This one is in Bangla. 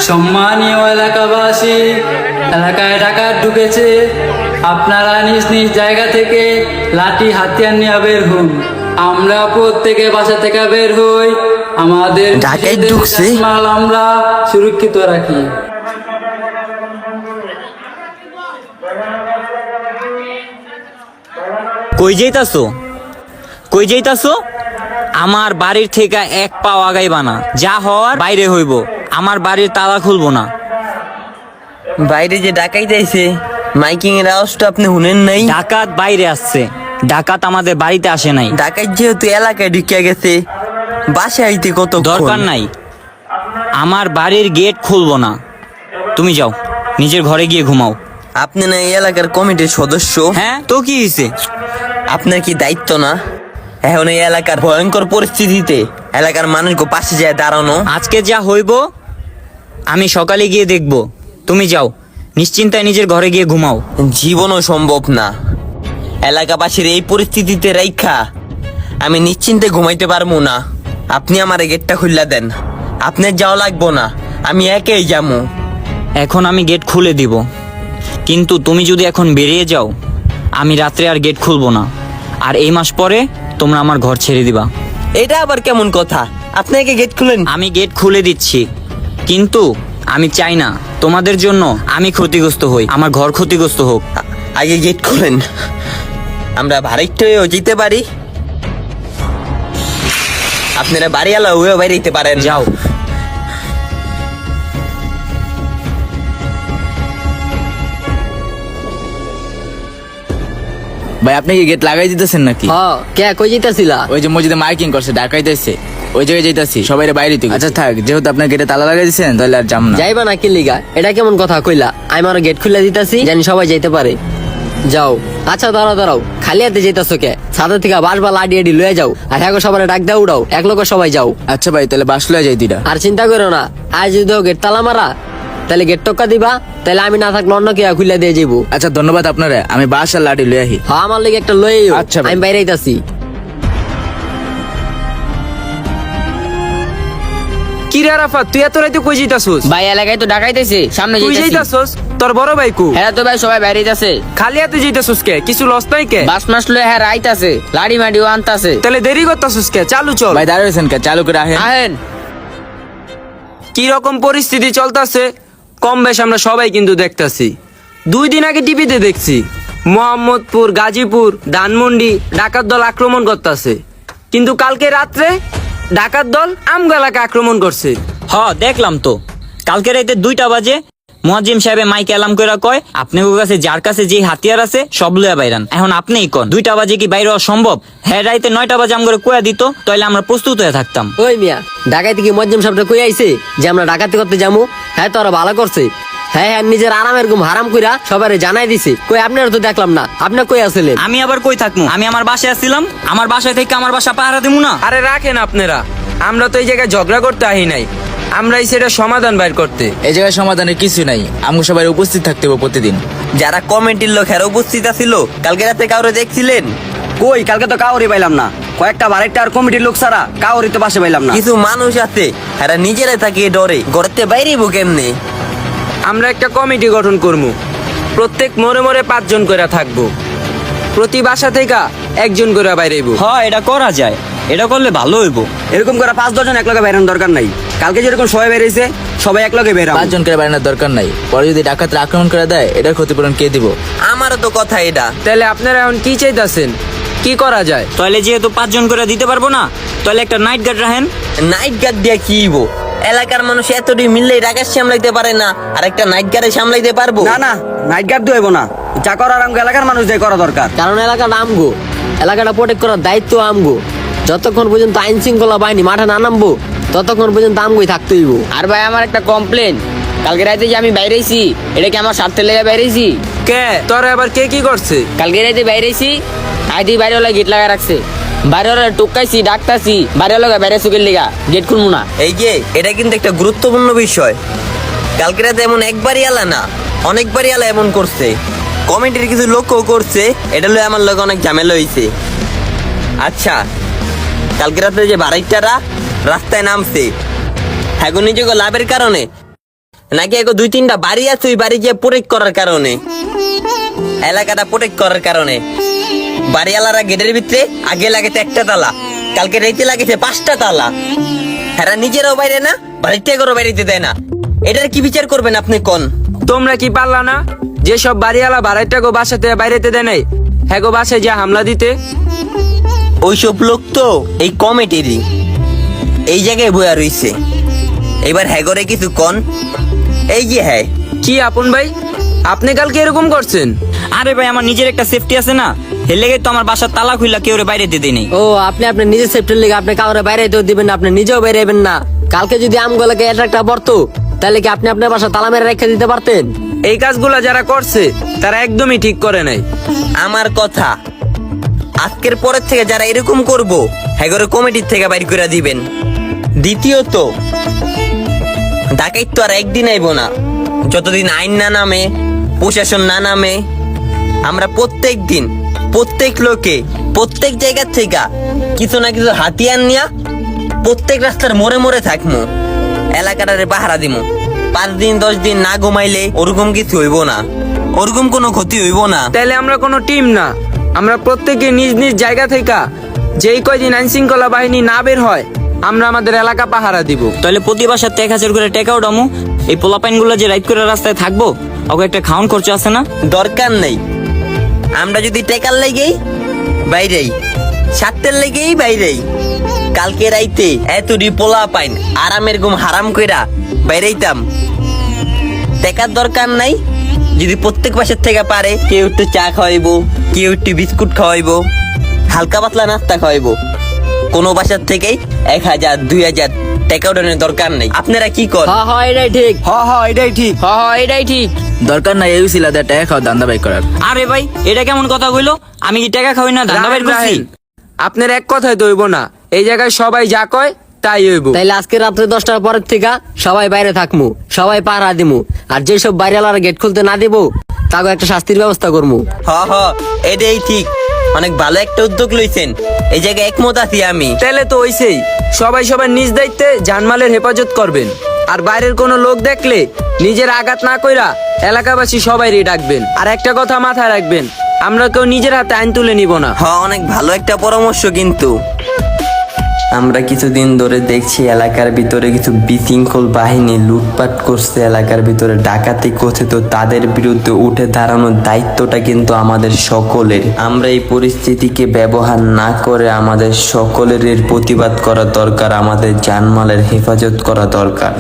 সম্মানীয় এলাকাবাসী, এলাকায় ডাকাত ঢুকেছে। আপনারা নিজ নিজ জায়গা থেকে লাঠি হাতিয়ার নিয়ে বের হন। আমরা প্রত্যেকে বাসা থেকে বের হই। আমাদের ডাকাত ঢুকছে? মাল আমরা সুরক্ষিত রাখি। কই যাইতাছো? কই যাইতাছো? আমার বাড়ির থেকে এক পাও আগাইবা না। যা হওয়ার বাইরে হইব। আমার বাড়ির তালা খুলবো না। বাইরে যে ডাকাই যাইছে, মাইকিং এর আওয়াজটা আপনি শুনেন নাই? ডাকাত বাইরে আসছে, ডাকাত আমাদের বাড়িতে আসে নাই। ডাকাই যেহেতু এলাকায় ঢুকিয়া গেছে, বাসায় আইতে কত দরকার নাই। আমার বাড়ির গেট খুলবো না। তুমি যাও, নিজের ঘরে গিয়ে ঘুমাও। আপনি না এই এলাকার কমিটির সদস্য? হ্যাঁ, তো কি হয়েছে? আপনার কি দায়িত্ব না এখন এই এলাকার ভয়ঙ্কর পরিস্থিতিতে এলাকার মানুষকে পাশে যায় দাঁড়ানো? আজকে যা হইব আমি সকালে গিয়ে দেখব। তুমি যাও, নিশ্চিন্তায় নিজের ঘরে গিয়ে ঘুমাও। জীবনও সম্ভব না এলাকাবাসীর এই পরিস্থিতিতে রাইখা আমি নিশ্চিন্তে ঘুমাইতে পারবো না। আপনি আমার গেটটা খুললা দেন। আপনার যাওয়া লাগবো না, আমি একাই যাবো। এখন আমি গেট খুলে দিব, কিন্তু তুমি যদি এখন বেরিয়ে যাও আমি রাত্রে আর গেট খুলবো না। আর এই মাস পরে তোমরা আমার ঘর ছেড়ে দিবা। এটা আবার কেমন কথা? আপনাকে গেট খুলেন? আমি গেট খুলে দিচ্ছি, কিন্তু আমি চাই না তোমাদের জন্য আমি ক্ষতিগ্রস্ত হই, আমার ঘর ক্ষতিগ্রস্ত হোক। আগে গেট খুলেন, আমরা ভাড়াইতে হয়েও যেতে পারি, আপনারা বাড়িওয়ালা হয়েও বাইরে পারেন। যাও। ভাই আপনি কি গেট লাগাই দিতেছেন নাকি? কে কই যাইতাছিলা? ওই যে মসজিদে মাইকিং করছে, ডাকাইতেছে, ওই জায়গায় যাইতাছি, সবাই বাইরে তুই। আচ্ছা থাক, যেহেতু আপনার গেটে তালা লাগাই দিচ্ছেন তাহলে আর যাম না। যাইবা না কি লিগা? এটা কেমন কথা কইলা? আমি আর গেট খুলে দিতাছি, জানি সবাই যাইতে পারে। যাও। আচ্ছা দাঁড়াও দাঁড়াও, খালি হাতে যাইতাছো কে? ছাদের থেকে বাঁশ বা লাডি আডি লয়ে যাও, আর হ্যাঁ সবাই ডাক দাও উড়াও, এক লোক সবাই যাও। আচ্ছা ভাই, তাহলে বাস লয়ে যাই দুইটা। আর চিন্তা করো না, আজ যদি গেট তালা মারা তাহলে গেট টক্কা দিবা, তাহলে আমি না থাকলে অন্য কে খুলে দিয়ে যাবো। আচ্ছা ধন্যবাদ আপনারা, আমি বাস আর লাঠি লয়ে আহি। হ্যাঁ আমার লিগে একটা লয়ে আচ্ছা ভাই। আমি বাইরে আইতাছি। কি রে আরাফাত, তুই এত রাইতে কই যাইতাছস? ভাই এলাকায় তো ডাকাইতেছে, সামনে তুই যাইতাছি। যাইতাছস? তোর বড় ভাই কো? হ্যাঁ তো ভাই সবাই বাইরে যাচ্ছে। খালি হাতে যাইতাছস কে? কিছু লস নাই কে? বাস মাস লয়ে হ্যাঁ রাইতাছে, লাড়ি মাডিও আনতাছে। তাহলে দেরি করতাছস কে? চালু চল। ভাই দাঁড়াইছেন কে? চালু করে আহেন। আহেন। কি রকম পরিস্থিতি চলতেছে কম বেশ আমরা সবাই কিন্তু দেখতাছি। 2 দিন আগে টিভিতে দেখছি মোহাম্মদপুর, গাজীপুর, ধানমন্ডি ডাকাত দল আক্রমণ করতেছে, কিন্তু কালকে রাত্রে ডাকাত দল আমগো এলাকা আক্রমণ করছে। দেখলাম তো, কালকে রাতে 2টা বাজে মুয়াজ্জিম সাহেবে মাইক এলাম কইরা কয় আপনার কাছে যার কাছে যে হাতিয়ার আছে সব লইয়া বাইরান। এখন আপনিই কোন 2টা বাজে কি বাইরে হওয়া সম্ভব? হ্যাঁ রাইতে 9টা বাজে আমগরে কইয়া দিত, তাইলে আমরা প্রস্তুত হয়ে থাকতাম। ওই মিয়া, ডাকাইতে কি মজ্জম সাহেবটা কই আইছে যে আমরা ডাকাতি করতে যাবো? হ্যাঁ তো ওরা ভালো করছে। হ্যাঁ নিজের আরামের ঘুম হারাম কইরা সবারে জানাই দিছে। কই আপনারা তো দেখলাম না, আপনার কই আসলেন? আমি আবার কই থাকমু? আমি আমার বাসায় আসছিলাম, আমার বাসায় থেকে আমার বাসা পাহারা দিমু না? আরে রাখেন আপনারা, আমরা তো এই জায়গায় ঝগড়া করতে আহি নাই, আমরা এই সেটা সমাধান বাইর করতে। এই জায়গায় সমাধানের কিছু নাই, আমাকে সবাই উপস্থিত থাকতে হবে প্রতিদিন। যারা কমিটির লোক এরা উপস্থিত ছিল, কালকে রাতে কাউরে দেখছিলেন? কই কালকে তো কাউরি পাইলাম না, কয়েকটা বারেকটা আর কমিটির লোক ছাড়া কাউরি তো পাশে পাইলাম না। কিছু মানুষ আছে এরা নিজেরাই থাকে ডরে, ঘরেতে বাইরেব কেমনে? আমরা একটা কমিটি গঠন করবো, প্রত্যেক মোড়ে মোড়ে 5 জন করে থাকবো, প্রতি বাসা থেকে 1 জন করে বাইরেব। এটা করা যায়, এটা করলে ভালো হইব। এরকম করে 5-10 জন এক লগে বেরানোর দরকার নাই। কালকে যেরকম সবাই বেরিয়েছে সবাই এক লগে বেরাবো। 5 জন করে বাড়ানোর দরকার নাই, পরে যদি ডাকাতরা আক্রমণ করে দেয় এটার ক্ষতিপূরণ কে দিব? আমারও তো কথা এটা। তাহলে আপনারা এখন কি চাইতেছেন, কি করা যায়? তাহলে যেহেতু 5 জন করে দিতে পারবো না, তাহলে একটা নাইট গার্ড রাখেন। নাইট গার্ড দিয়া কি হইব? এলাকার মানুষ এতটি মিললেই ডাকাত সামলাইতে পারে না, আর একটা নাইট গার্ডে সামলাইতে পারবো? না না, নাইট গার্ড হইব না, যা করার আমগো এলাকার মানুষ দিয়ে করা দরকার। কারণ এলাকাটা আমগো, এলাকাটা প্রোটেক্ট করার দায়িত্ব আমগো। যতক্ষণ পর্যন্ত আইন শৃঙ্খলা বাহিনী মাঠে না নামবো ততক্ষণ পর্যন্ত আমগোই থাকতে হইব। আর ভাই আমার একটা কমপ্লেন, কালকে রাতে যে আমি বাইরেছি এটা কি আমার স্বার্থে লেগে বাইরেছি? কে তোর আবার কে কি করছে? কালকে রাতে বাইরেছি, আইদি বাইরেওয়ালা গেট লাগা রাখছে, বাইরেওয়ালা টুকাইছি ডাকতাছি, বাইরেওয়ালা বাইরে সুখের লিগা গেট খুলবো না। এই যে এটা কিন্তু একটা গুরুত্বপূর্ণ বিষয়। কালকে রাতে এমন একবারই আলা না, অনেকবারই আলা এমন করছে। কমিটির কিছু লোকও করছে, এটা লয়ে আমার লগে অনেক ঝামেলা হইছে। আচ্ছা কালকে রাতে যে বাড়াইটারা রাস্তায় নামছে, হ্যাঁ নিজেকে লাভের কারণে নাকি এগো 2-3টা বাড়ি আছে ওই বাড়ি গিয়ে প্রোটেক্ট করার কারণে, এলাকাটা প্রোটেক্ট করার কারণে বাড়িওয়ালারা গেটের ভিতরে আগে লাগেছে 1টা তালা, কালকে রাইতে লাগেছে 5টা তালা। হ্যাঁ নিজেরাও বাইরে না, বাড়ির থেকেও বাইরেতে দেয় না। এটার কি বিচার করবেন আপনি কোন? তোমরা কি পারলা না যেসব বাড়িওয়ালা ভাড়াইটা গো বাসাতে বাইরেতে দেয় নাই, হ্যাঁ গো বাসায় যা হামলা দিতে? ওইসব লোক তো এই কমিটিরই, এই জায়গায় বয়া রইছে। এবার হ্যাঁ করে কিছু কোন? এই যে হ্যাঁ কি আপন ভাই, আপনি কালকে এরকম করছেন? আরে ভাই আমার নিজের একটা সেফটি আছে না, এর লেগে তো আমার বাসার তালা খুললা কেউ বাইরে দিতে নেই। ও আপনি আপনার নিজের সেফটির লেগে আপনি কাউরে বাইরে তো দিবেন না, আপনি নিজেও বাইরে হবেন না। কালকে যদি আমগুলোকে একটা পড়তো তাহলে কি আপনি আপনার বাসা তালা মেরে রেখে দিতে পারতেন? এই কাজগুলা যারা করছে তারা একদমই ঠিক করে নাই। আমার কথা, আজকের পরের থেকে যারা এরকম করবো হ্যাঁ করে কমিটির থেকে বাইর করে দিবেন। দ্বিতীয়ত, ডাকাইত তো আর একদিন আইব না, যতদিন আইন না নামে, প্রশাসন না নামে। আমরা প্রত্যেক দিন প্রত্যেক লোকে প্রত্যেক জায়গা থেকে কিছু না কিছু হাতিয়ার নিয়া প্রত্যেক রাস্তার মোড়ে মোড়ে থাকবো, এলাকাটারে পাহারা দিমু। 5 দিন 10 দিন না ঘুমাইলে ওরকম কিছু হইব না, ওরকম কোনো ক্ষতি হইব না। তাইলে আমরা কোনো টিম না, আমরা প্রত্যেকে নিজ নিজ জায়গা থেকে যেই কয়দিন আইন শৃঙ্খলা বাহিনী না বের হয় আমরা আমাদের এলাকা পাহারা দিব। তাহলে প্রতি বাসার 1000 করে টাকা উঠামু। এই পোলাপাইন গুলো যে রাইড করে রাস্তায় থাকবো, ওকে একটা খাওয়ান খরচ আছে না? দরকার নেই। আমরা যদি টেকার লেগেই বাইরেই, স্বার্থের লেগেই বাইরেই, কালকে রাইতে এত পোলা পাইন আরামের ঘুম হারাম কইরা বাইরেইতাম। টেকার দরকার নাই। যদি প্রত্যেক বাসার থেকে পারে, কেউ একটু চা খাওয়াইবো, কেউ একটু বিস্কুট খাওয়াইবো, হালকা পাতলা নাস্তা খাওয়াইবো। কোনো বাসার থেকেই 1000 2000 টাকা উঠানোর দরকার নেই। আপনারা কি করেন? হ্যাঁ এটাই ঠিক। এটাই ঠিক। এটাই ঠিক। দরকার নাই এই ছিল টাকা খাও দান্দা বাই করার। আরে ভাই এটা কেমন কথা কইলো? আমি কি টাকা খাওয়াই না, ধান্দা বের করছি? আপনার এক কথাই তো হইব না, এই জায়গায় সবাই যা কয় তাই হইব। তাইলে আজকে রাত্রে 10টার পরের থেকে সবাই বাইরে থাকমু, সবাই পাহারা দিমু। আর যেসব বাইরেওয়ালারা গেট খুলতে না দিব তাকে একটা শাস্তির ব্যবস্থা করমু। এটাই ঠিক। অনেক ভালো একটা উদ্যোগ লইছেন, এই জায়গায় একমত আছি আমি। তাইলে তো হইছেই, সবাই সবার নিজ দায়িত্বে জানমালের হেফাজত করবেন। আর বাইরের কোনো লোক দেখলে নিজের আঘাত না কইরা এলাকাবাসী সবাইরই ডাকবেন। আর একটা কথা মাথায় রাখবেন, আমরা কেউ নিজের হাতে আইন তুলে নিব না। অনেক ভালো একটা পরামর্শ। কিন্তু আমরা কিছুদিন ধরে দেখছি এলাকার ভিতরে কিছু বিশৃঙ্খল বাহিনী লুটপাট করছে, এলাকার ভিতরে ডাকাতি করছে। তো তাদের বিরুদ্ধে উঠে দাঁড়ানোর দায়িত্বটা কিন্তু আমাদের সকলের। আমরা এই পরিস্থিতিকে ব্যবহার না করে আমাদের সকলের এর প্রতিবাদ করা দরকার, আমাদের জানমালের হেফাজত করা দরকার।